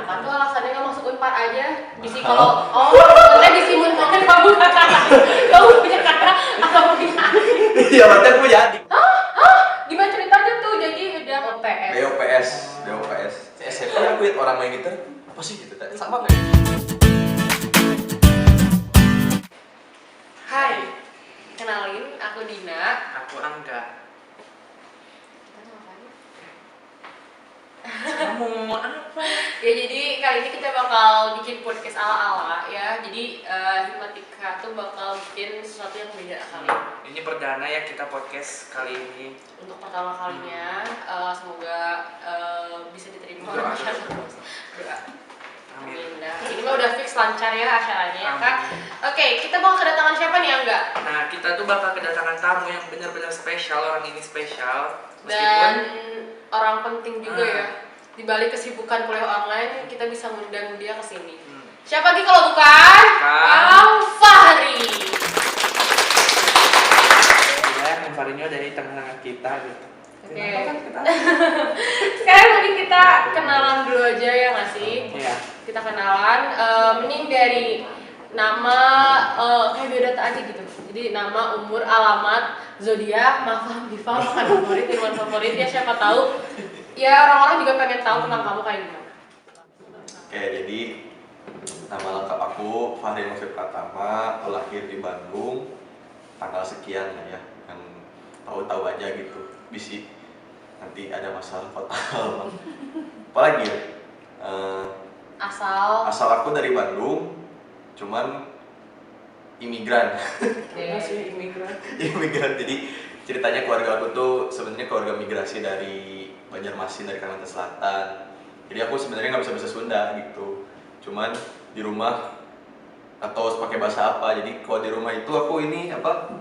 Kenapa tuh alasannya nggak masuk Unpar aja? Bisi kalau maksudnya bisi munculkan kamu punya kakak atau punya adik? Iya, berarti aku punya adik. Gimana ceritanya tuh? Jadi udah BOPS. SMP aku lihat orang main gitar, apa sih gitu? Sama nggak? Hai, kenalin aku Dina. Aku Angga. Kita mau ngapain? Kamu mau apa? Ya jadi kali ini kita bakal bikin podcast ala-ala ya. Jadi Himatika tuh bakal bikin sesuatu yang beda kali ini. Ini perdana ya kita podcast kali ini. Untuk pertama kalinya, semoga bisa diterima oleh Doa. masyarakat. Doa. Amin. Amin. Nah, ini mah udah fix lancar ya acaranya ya Kak. Amin. Oke, kita bakal kedatangan siapa nih Angga? Nah, kita tuh bakal kedatangan tamu yang benar-benar spesial. Orang ini spesial. Dan orang penting juga ya. Di balik kesibukan kuliah online, kita bisa ngundang dia ke sini. Siapa lagi kalau bukan? Kang Fahri. Ya, Kang Fahri ini ada di tengah-tengah kita gitu. Oke. Kenapa kan kita? Sekarang mungkin kita kenalan dulu aja ya nggak sih? Iya. Kita kenalan, mending dari nama kayak biodata aja gitu. Jadi nama, umur, alamat, zodiak, mahfam, bifam, favorit, hewan favorit ya siapa tahu. Ya orang-orang juga pengen tahu tentang kamu kayak gimana. Oke, jadi nama lengkap aku Fahri Nofir Pratama, lahir di Bandung, tanggal sekian lah ya, yang tahu-tahu aja gitu. Bisi nanti ada masalah fatal. Apalagi ya? Asal aku dari Bandung, cuman imigran. Iya sih imigran. Imigran, jadi ceritanya keluarga aku tuh sebenarnya keluarga migrasi dari Banjarmasin, dari Kalimantan Selatan. Jadi aku sebenarnya nggak bisa bahasa Sunda gitu, cuman di rumah atau pakai bahasa apa. Jadi kalau di rumah itu aku ini apa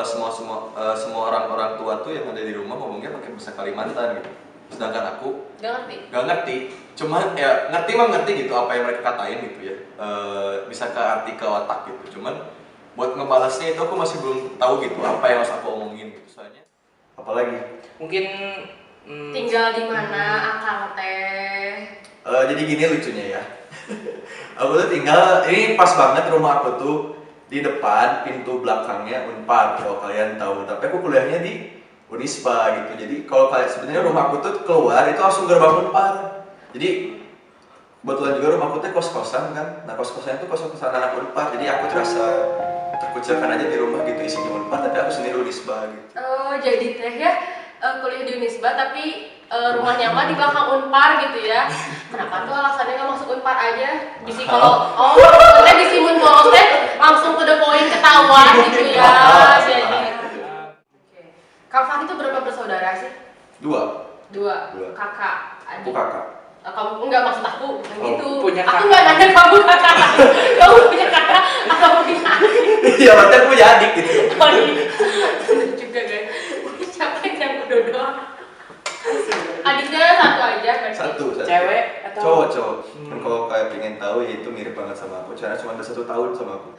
semua orang tua tuh yang ada di rumah ngomongnya pakai bahasa Kalimantan gitu. Sedangkan aku nggak ngerti. Cuman ya ngerti mah ngerti gitu apa yang mereka katain gitu ya. Bisa ke arti ke otak gitu. Cuman buat ngebalasnya itu aku masih belum tahu gitu apa yang harus aku omongin gitu. Soalnya apalagi Mungkin Tinggal di mana akang teh? jadi gini lucunya ya. Aku tuh tinggal, ini pas banget rumah aku tuh di depan pintu belakangnya Unpar kalau kalian tahu. Tapi aku kuliahnya di Unisba gitu. Jadi kalau kalian sebenarnya rumah aku tuh keluar itu langsung gerbang Unpar. Jadi kebetulan juga rumah aku tuh kos-kosan kan. Nah kos-kosan itu kos-kosan anak Unpar. Jadi aku terasa terkucilkan aja di rumah gitu, isinya Unpar tapi aku sendiri Unisba gitu. Oh jadi teh ya kuliah di Unisba tapi rumahnya mah di belakang Unpar gitu ya. Kenapa tuh alasannya nggak masuk Unpar aja? Bisi kalau maksudnya bisi mun bolos teh langsung to the point ketahuan gitu ya. Jadi Kang Fahri itu berapa bersaudara sih? Dua. Kakak, Aku adik. kakak. Kamu enggak maksud aku bukan gitu. punya Aku kakak. nggak nanya kamu kakak. Kamu punya kakak atau punya adik? Iya, berarti aku punya adik gitu. Oh iya. Bener juga guys. Siapa yang berdoa? Adiknya satu aja berarti. Satu. cewek atau Cowok. Kan kalau kayak pengen tahu ya itu mirip banget sama aku. Cara cuma ada 1 tahun sama aku.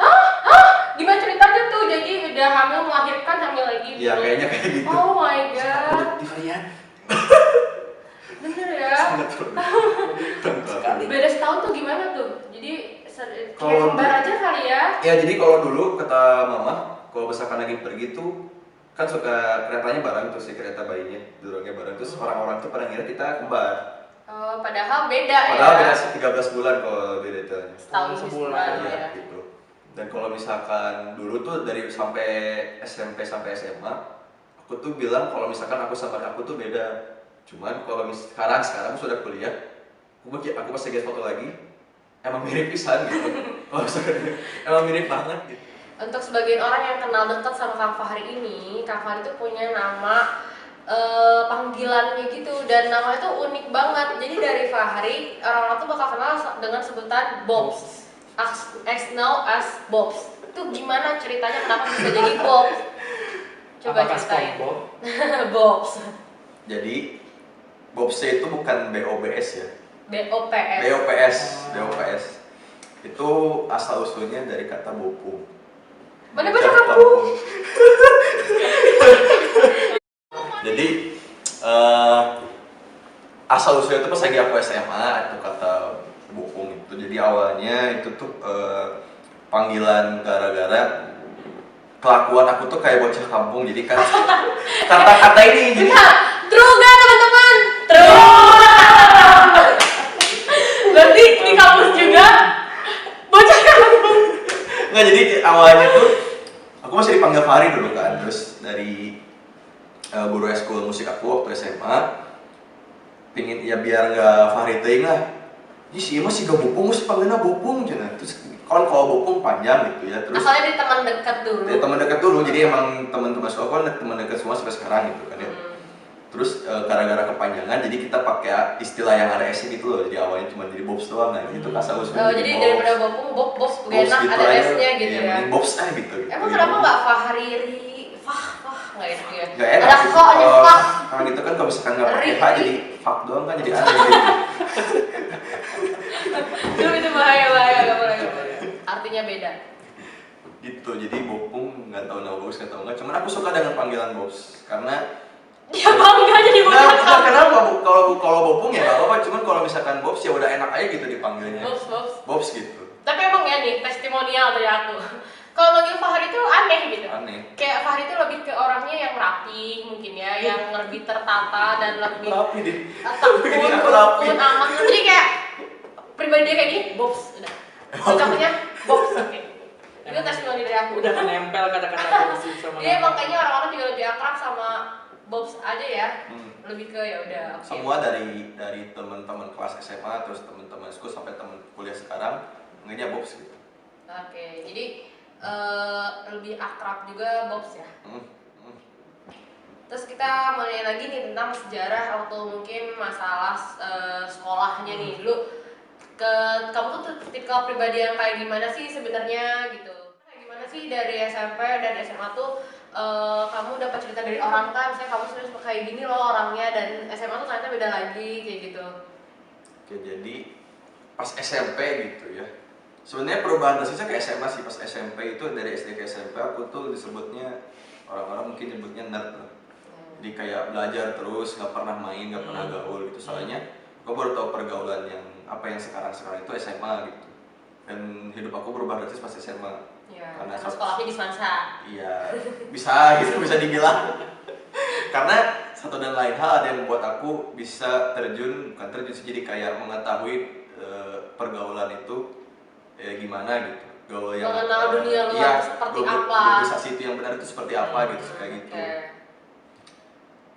Gimana ceritanya tuh? Jadi udah hamil, melahirkan, hamil lagi? Iya, kayaknya kayak gitu. Oh my god. produktif ya. Bener ya? Sangat produktif. Sekali. Beda setahun tuh gimana tuh? Jadi kayak Kalau kembar aja kali ya? Ya jadi kalau dulu kata mama, kalau misalkan lagi pergi tuh kan suka keretanya bareng tuh si kereta bayinya, dorongnya bareng terus orang-orang tuh pada ngira kita kembar. Padahal beda Padahal ya? beda sih 13 bulan kalau beda itu. Setahun Sebulan, sebulan ya. Gitu. Dan kalau misalkan dulu tuh dari sampai SMP sampai SMA, aku tuh bilang kalau misalkan aku sama aku tuh beda. Cuman kalau sekarang sudah kuliah, aku pas lihat foto lagi, emang mirip pisan gitu. Kalau misalkan emang mirip banget gitu. Untuk sebagian orang yang kenal dekat sama Kang Fahri ini, Kang Fahri itu punya nama panggilannya gitu dan namanya tuh unik banget. Jadi dari Fahri, orang-orang tuh bakal kenal dengan sebutan Bobs, as known as Bobs. Itu gimana ceritanya kenapa bisa jadi Bobs? Coba Apakah ceritain. SpongeBob? Bobs. Jadi Bobs itu bukan BOBS ya. BOPS. BOPS. Itu asal usulnya dari kata bopung. Mana baca kamu? Jadi asal usulnya itu pas lagi aku SMA itu kata Jadi awalnya itu tuh panggilan gara-gara kelakuan aku tuh kayak bocah kampung. Jadi kan kata-kata ini jadi True gak teman-teman? True. Berarti di kampus juga bocah kampung. nggak, jadi awalnya tuh aku masih dipanggil Fahri dulu kan, terus dari guru eskul musik aku waktu SMA pingin ya biar nggak Fahri teuing lah. Ih sih masih gak bopung, masih panggilnya bopung cenah. Terus kan kalau bopung panjang gitu ya. Terus asalnya dari teman dekat dulu. dari teman dekat dulu, jadi emang teman-teman sekolah kan teman dekat semua sampai sekarang gitu kan ya. Terus gara-gara kepanjangan jadi kita pakai istilah yang ada S-nya gitu loh. Jadi awalnya cuma jadi Bobs doang, nah itu kasar Oh, jadi daripada bopung, Bobs gak enak gitu ada aja, S-nya gitu iya, ya. mending Bobs gitu. Emang kenapa nggak Fahriri? Nggak enak ya. Gak enak Ada sih, kok-nya Fah. kalau gitu kan kalau misalkan nggak pakai H Ri. jadi fuck doang kan jadi aneh gitu. Itu bahaya, gak boleh. Artinya beda. Gitu, jadi Bopung nggak tahu nama Bobs nggak tahu nggak. Cuman aku suka dengan panggilan Bobs karena Dia bangga jadi bocah Nah, kampung. kenapa kalau Bopung ya nggak apa-apa, cuman kalau misalkan Bobs ya udah enak aja gitu dipanggilnya. Bobs gitu. Tapi emang ya nih, testimonial dari aku. Kalau manggil Fahri itu aneh gitu. Aneh. Kayak Fahri itu lebih ke orangnya yang rapi mungkin ya, yang lebih tertata dan lebih Rapi deh. tekun, Aku rapi. rukun, aman. Jadi kayak pribadi dia kayak gini, Bobs udah. Ucapnya Bobs, oke. Itu testimoni dari aku. Udah menempel kata-kata Bobs sama Iya, makanya orang-orang juga lebih akrab sama Bobs aja ya. Lebih ke ya udah. oke. Semua dari teman-teman kelas SMA terus teman-teman sekolah sampai teman kuliah sekarang manggilnya Bobs gitu. Oke, jadi lebih akrab juga Bobs ya. Terus kita mau nanya lagi nih tentang sejarah waktu mungkin masalah sekolahnya nih. Kamu tuh tipikal pribadi yang kayak gimana sih sebenarnya gitu? Kayak gimana sih dari SMP dan SMA tuh kamu dapat cerita dari orang kan? Misalnya kamu sebenarnya kayak gini loh orangnya, dan SMA tuh ternyata beda lagi kayak gitu. Oke, jadi pas SMP gitu ya. Sebenarnya perubahan drastisnya ke SMA sih. Pas SMP itu dari SD ke SMP aku tuh disebutnya orang-orang mungkin nyebutnya nerd loh. Jadi kayak belajar terus, nggak pernah main, nggak pernah gaul gitu. Soalnya aku baru tahu pergaulan yang apa yang sekarang itu SMA gitu. Dan hidup aku berubah drastis pas SMA. Ya, Karena karena sekolahnya di Semansa. Iya, bisa gitu, bisa dibilang. Karena satu dan lain hal ada yang membuat aku bisa bukan terjun sih, jadi kayak mengetahui pergaulan itu gimana gitu. Gaul yang Mengenal dunia luar seperti apa. globalisasi itu yang benar itu seperti apa gitu, kayak gitu. Oke.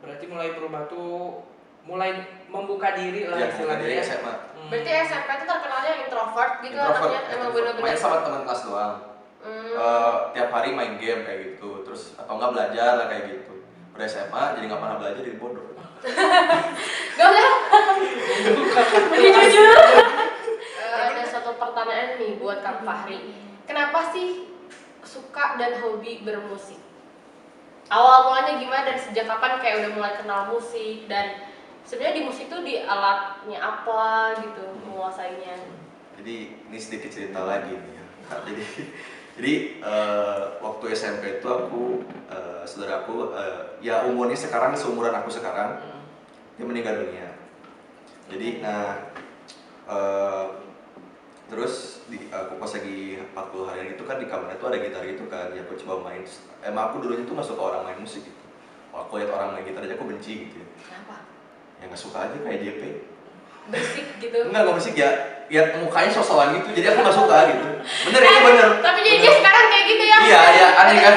Berarti mulai berubah tuh mulai membuka diri lah Ya, bukan dari istilahnya. SMA. Berarti SMP itu terkenalnya introvert gitu Introvert, anaknya, emang bener-bener. main sama teman kelas doang. Tiap hari main game kayak gitu, terus atau enggak belajar lah kayak gitu. Udah SMA jadi nggak pernah belajar, jadi bodoh. Gak usah. Ini jujur. Ada satu pertanyaan nih buat Kang Fahri. Kenapa sih suka dan hobi bermusik? Awal mulanya gimana dan sejak kapan kayak udah mulai kenal musik, dan sebenarnya di musik tuh di alatnya apa gitu menguasainya? Jadi ini sedikit cerita lagi nih ya. Jadi waktu SMP itu aku saudaraku ya umurnya sekarang seumuran aku sekarang, dia meninggal dunia. Jadi terus aku pas lagi 40 hari itu kan di kamarnya tuh ada gitar gitu kan, ya aku coba main. Emang aku dulunya tuh nggak suka orang main musik gitu. Kalau aku lihat orang main gitar aja aku benci gitu ya. Kenapa? Ya nggak suka aja kayak JP. Berisik gitu. Enggak bersih ya, mukanya sosokan gitu, jadi aku nggak suka gitu. Bener itu bener. Tapi dia sekarang kayak gitu ya? Iya, aneh kan?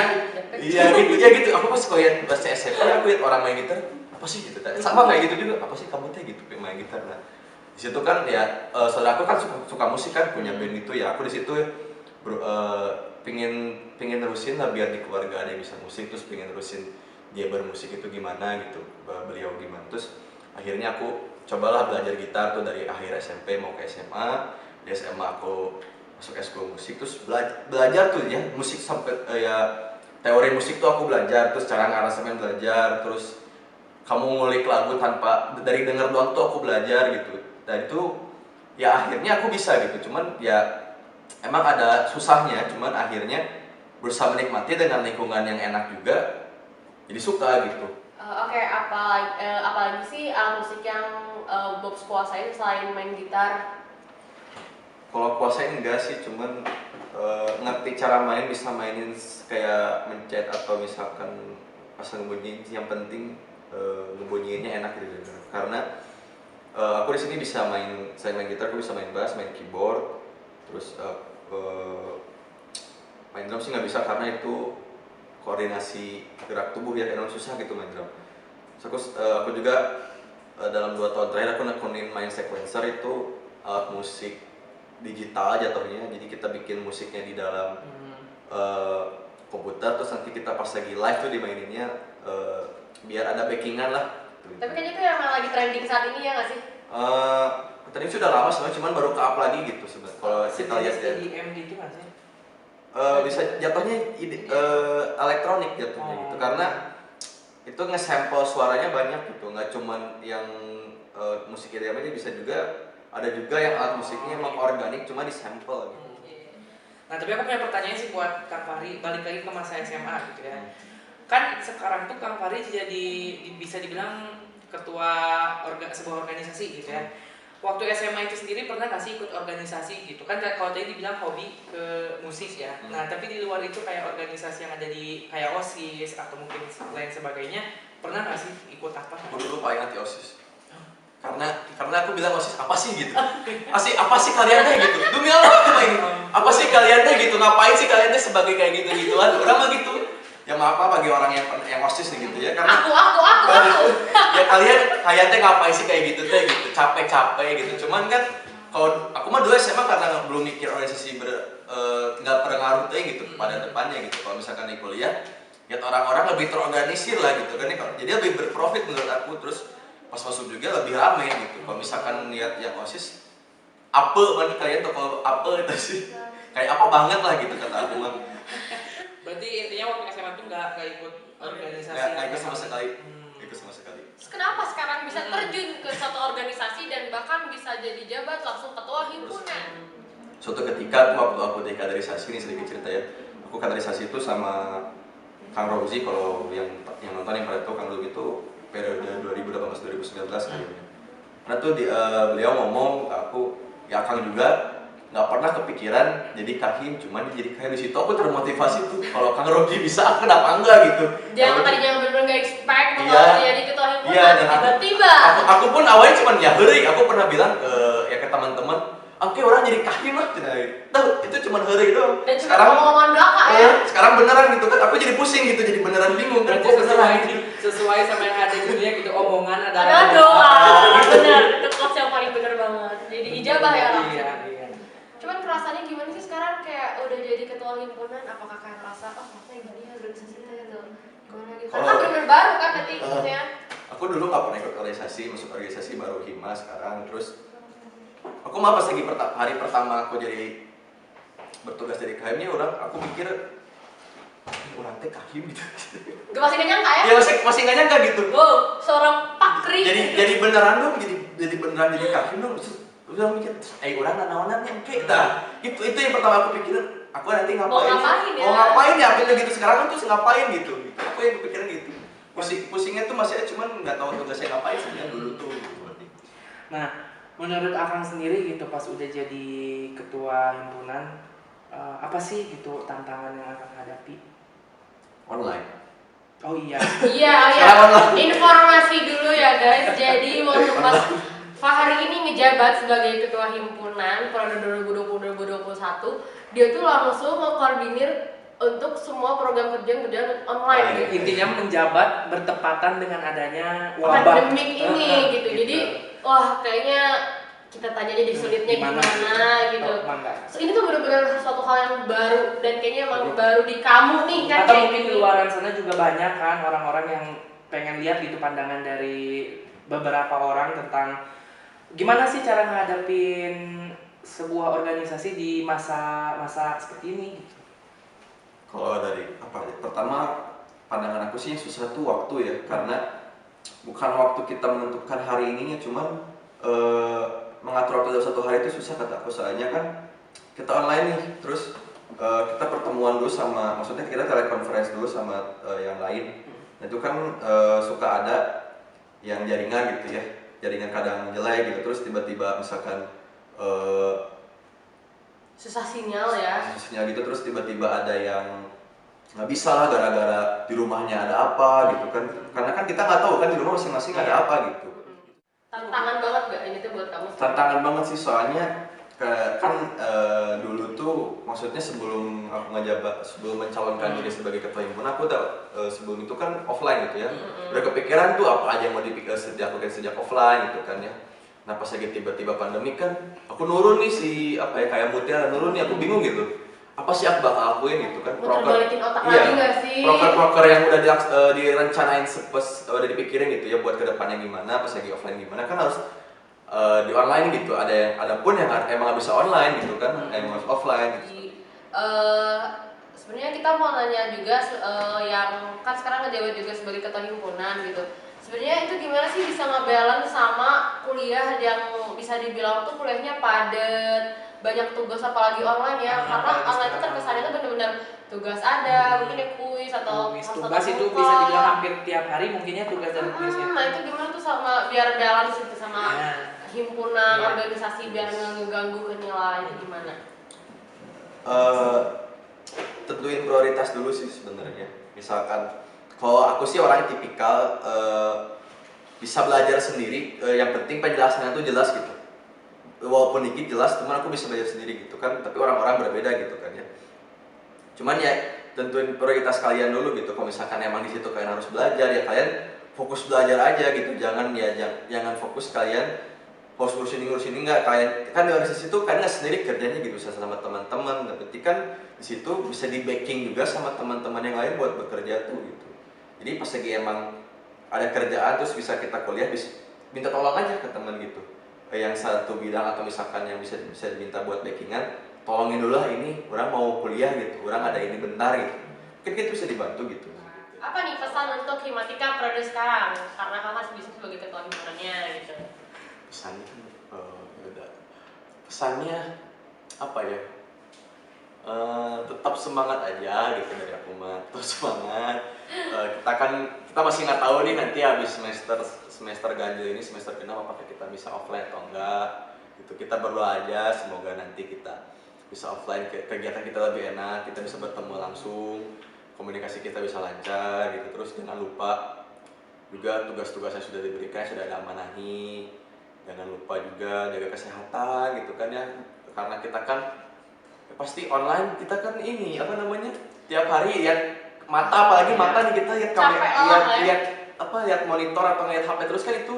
Iya gitu. Aku pas lihat SMP, aku lihat orang main gitar, apa sih gitu? Sama kayak gitu juga, apa sih kamu teh gitu main gitar. Nah, di situ kan ya saudara aku kan suka musik kan, punya band itu ya. Aku di situ pingin nerusin lah biar di keluarga ada yang bisa musik, terus pingin nerusin dia bermusik itu gimana gitu, beliau gimana. Terus akhirnya aku cobalah belajar gitar tuh dari akhir SMP mau ke SMA. Di SMA aku masuk eskul musik, terus belajar tuh ya musik sampai ya teori musik tuh aku belajar, terus cara ngarasemen belajar, terus kamu ngulik lagu tanpa dari denger doang tuh aku belajar gitu. Dan itu ya akhirnya aku bisa gitu, cuman ya emang ada susahnya, cuman akhirnya berusaha menikmati dengan lingkungan yang enak juga, jadi suka gitu. Oke, apalagi sih alat musik yang Bobs kuasain selain main gitar? Kalau kuasain enggak sih, cuman ngerti cara main, bisa mainin kayak mencet atau misalkan pas ngebunyiin, yang penting ngebunyiinnya enak gitu. Karena aku di sini bisa main, selain main gitar aku bisa main bass, main keyboard, terus main drum sih nggak bisa karena itu koordinasi gerak tubuh ya, emang susah gitu main drum. Terus aku juga dalam 2 tahun terakhir aku nekunin main sequencer, itu alat musik digital jatuhnya. Jadi kita bikin musiknya di dalam komputer, terus nanti kita pas lagi live tuh dimaininnya biar ada backingan lah. Tapi kayaknya itu yang lagi trending saat ini ya nggak sih? Tadi sudah lama sebenarnya, cuman baru ke up lagi gitu sebenarnya. Kalau kita lihat ya. EDM gitu kan sih? Bisa jatuhnya elektronik jatuhnya gitu, karena itu nge-sample suaranya banyak gitu, nggak cuman yang musik EDM aja, bisa juga ada juga yang alat musiknya emang organik cuma disampel gitu. Nah tapi aku punya pertanyaan sih buat Kang Fahri, balik lagi ke masa SMA gitu ya. Kan sekarang tuh Kang Fahri jadi bisa dibilang ketua sebuah organisasi gitu ya. Waktu SMA itu sendiri pernah nggak sih ikut organisasi gitu kan? Kalau tadi dibilang hobi ke musik ya. Nah tapi di luar itu kayak organisasi yang ada di kayak OSIS atau mungkin lain sebagainya, pernah nggak sih ikut apa? Aku dulu paling anti OSIS. Karena aku bilang OSIS apa sih gitu. Apa sih kalian deh gitu. Demi Allah coba ini. Apa sih kalian deh gitu. Ngapain sih kalian deh sebagai kayak gitu-gituan. Orang mah gitu. Ya maaf bagi orang yang OSIS nih gitu ya. Karena Aku. ya kalian teh ngapain sih kayak gitu teh gitu. Capek-capek gitu. Cuman kan kalau aku mah dulu SMA karena belum mikir organisasi nggak pernah ngaruh teh gitu pada depannya gitu. Kalau misalkan di kuliah, lihat orang-orang lebih terorganisir lah gitu kan. Jadi lebih berprofit menurut aku. Terus pas masuk juga lebih rame gitu. Kalau misalkan lihat yang OSIS, apa man kalian tuh kalau apa itu sih kayak apa banget lah gitu kata aku mah. Berarti intinya waktu SMA tuh nggak ikut organisasi? Nggak ikut sama sekali. Ikut sama sekali. Terus kenapa sekarang bisa terjun ke satu organisasi dan bahkan bisa jadi jabat langsung ketua himpunan? Suatu ketika waktu aku di kaderisasi, ini sedikit cerita ya. Aku kaderisasi itu sama Kang Rozi, kalau yang nonton yang pada tahu Kang Rozi itu periode 2018-2019 kayaknya. Karena tuh beliau ngomong ke aku, ya Kang juga nggak pernah kepikiran jadi kahim, cuman jadi kahim di situ aku termotivasi tuh. Kalau Kang Rogi bisa, aku kenapa enggak gitu? Jangan tadinya bener-bener nggak expect Iya, bakal jadi ketua himpunan, iya, dan tiba-tiba. Aku pun awalnya cuman ya heri, aku pernah bilang ke teman-teman, oke orang jadi kahim lah, tahu itu cuman heri doang. Dan sekarang omongan belaka ya. Sekarang beneran gitu kan, aku jadi pusing gitu, jadi beneran bingung kan. Berarti sesuai sama yang ada di dunia gitu, omongan adalah doa. Benar, itu quotes yang paling bener banget. Jadi ijabah ya langsung. Iya. Cuman kerasanya gimana sih sekarang kayak udah jadi ketua himpunan? Apakah kayak merasa kayaknya gini ya organisasi kita gitu? Gimana gitu? Kan bener baru kan nanti maksudnya. Aku dulu nggak pernah ikut organisasi, masuk organisasi baru Hima sekarang. Terus aku malah pas lagi hari pertama aku jadi bertugas dari KM-nya, aku mikir orang teh kahim gitu. Gak masih gak nyangka ya? Ya masih nggak nyangka gitu. Wow, seorang pakri. Jadi beneran dong, jadi beneran jadi kahim dong. Udah mikir, orang nanawanannya oke. Nah, itu yang pertama aku pikirin. Aku nanti ngapain? Mau ngapain ya? Aku gitu sekarang tuh ngapain gitu. Aku yang kepikiran gitu. Pusingnya tuh masih cuman nggak tahu tugasnya ngapain sebenarnya dulu tuh. Nah, menurut Akang sendiri gitu pas udah jadi ketua himpunan, apa sih gitu tantangan yang Akang hadapi? Online. Oh iya. Iya. Informasi dulu ya guys. Jadi waktu pas Fahri ini ngejabat sebagai ketua himpunan periode 2020-2021, dia tuh langsung mengkoordinir untuk semua program kerja yang berjalan online gitu. Intinya menjabat bertepatan dengan adanya wabah pandemik ini gitu. Jadi wah kayaknya kita tanya aja di sulitnya gimana gitu. Ini tuh benar-benar suatu hal yang baru dan kayaknya emang baru di kamu nih kan. Atau mungkin di luaran sana juga banyak kan orang-orang yang pengen lihat gitu pandangan dari beberapa orang tentang gimana sih cara ngadapin sebuah organisasi di masa seperti ini gitu. Kalau dari pertama pandangan aku sih susah tuh waktu ya, karena bukan waktu kita menentukan hari ininya, cuman mengatur waktu dalam satu hari itu susah kata aku. Soalnya kan kita online nih, terus kita pertemuan dulu sama, maksudnya kita telekonferensi dulu sama yang lain. Itu kan suka ada yang jaringan gitu ya, jaringan kadang jelek gitu, terus tiba-tiba misalkan susah sinyal ya. Sinyal gitu, terus tiba-tiba ada yang nggak bisa lah gara-gara di rumahnya ada apa gitu kan, karena kan kita nggak tahu kan di rumah masing-masing ada apa gitu. Tantangan banget gak ini tuh buat kamu? Tantangan banget sih, soalnya dulu tuh maksudnya sebelum aku sebelum mencalonkan diri sebagai ketua himpunan, aku sebelum itu kan offline gitu ya. Udah kepikiran tuh apa aja yang mau dipikir sejak offline gitu kan ya. Nah pas lagi tiba-tiba pandemi kan, aku nurun nih kayak mutiara nurun nih, aku bingung gitu. Apa sih aku bakal lakuin gitu kan? Balikin otak lagi nggak sih? Proker yang udah direncanain udah dipikirin gitu ya buat kedepannya gimana, pas lagi offline gimana kan harus di online gitu. Ada pun yang emang nggak bisa online gitu kan, emang harus offline. Jadi, sebenarnya kita mau nanya juga yang kan sekarang ngejabat juga sebagai ketua himpunan gitu. Sebenarnya itu gimana sih bisa ngebalance sama kuliah yang bisa dibilang tuh kuliahnya padat, banyak tugas apalagi online ya, karena online itu terkesannya tuh bener-bener tugas ada, mungkin ya kuis atau tugas itu bisa dibilang hampir tiap hari mungkin ya tugas dan kuisnya. Nah itu gimana tuh sama biar balance itu sama himpunan, organisasi biar nggak ngeganggu ke nilai itu gimana? Tentuin prioritas dulu sih sebenarnya. Misalkan kalau aku sih orang tipikal bisa belajar sendiri, yang penting penjelasannya tuh jelas gitu. Walaupun dikit jelas, teman aku bisa belajar sendiri gitu kan. Tapi orang-orang berbeda gitu kan ya. Cuman ya tentuin prioritas kalian dulu gitu. Kalau misalkan emang di situ kalian harus belajar, ya kalian fokus belajar aja gitu. Jangan fokus kalian ngurusin ini enggak. Kalian kan di organisasi itu kalian nggak sendiri kerjanya gitu, sama teman-teman. Berarti kan di situ bisa di backing juga sama teman-teman yang lain buat bekerja tuh gitu. Jadi pas lagi emang ada kerjaan terus bisa kita kuliah, bisa minta tolong aja ke teman gitu. Yang satu bidang atau misalkan yang bisa diminta buat backingan, tolongin dulu lah ini, orang mau kuliah gitu, orang ada ini bentar gitu. Mungkin kita bisa dibantu gitu. Apa nih pesan untuk Himatika periode sekarang? Karena kamu masih bisa sebagai ketua himpunannya gitu. Pesannya apa ya? Tetap semangat aja gitu dari aku mah, tetap semangat. Kita masih nggak tahu nih nanti habis semester ganjil ini, semester genap apakah kita bisa offline atau enggak gitu. Kita berdoa aja semoga nanti kita bisa offline, kegiatan kita lebih enak, kita bisa bertemu langsung, komunikasi kita bisa lancar gitu. Terus jangan lupa juga tugas-tugas yang sudah diberikan sudah ada amanahi, jangan lupa juga jaga kesehatan gitu kan ya, karena kita kan pasti online, kita kan ini tiap hari lihat mata, apalagi mata nih, kita lihat monitor atau lihat HP terus kan, itu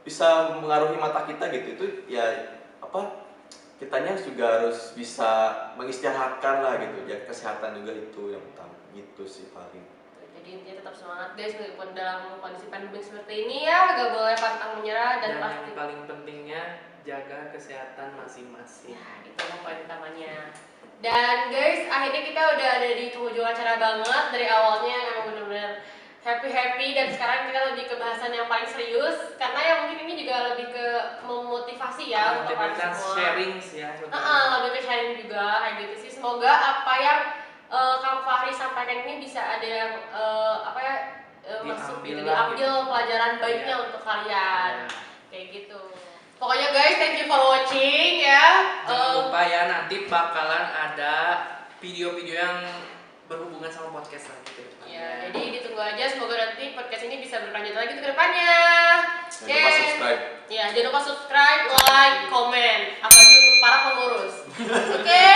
bisa mengaruhi mata kita gitu. Itu ya kitanya juga harus bisa mengistirahatkan lah gitu, jaga kesehatan juga, itu yang utama gitu sih paling. Jadi intinya tetap semangat guys, meskipun dalam kondisi pandemi seperti ini ya, gak boleh pantang menyerah dan pasti yang paling pentingnya jaga kesehatan masing-masing. Ya, itu poin utamanya. Dan guys, akhirnya kita udah ada di penghujung acara banget. Dari awalnya emang bener-bener happy dan sekarang kita lebih ke bahasan yang paling serius, karena ya mungkin ini juga lebih ke memotivasi ya untuk kalian semua. Sharing sih ya. Lebih ke sharing juga kayak gitu sih. Semoga apa yang Kang Fahri sampaikan ini bisa ada yang diambil pelajaran baiknya untuk kalian. Kayak gitu. Pokoknya guys, thank you for watching ya. Jangan lupa ya, nanti bakalan ada video-video yang berhubungan sama podcast nanti. Ya, jadi ditunggu aja, semoga nanti podcast ini bisa berlanjut lagi ke depannya. Jangan lupa subscribe. Ya, jangan lupa subscribe, like, komen. Apalagi untuk para pengurus. Oke.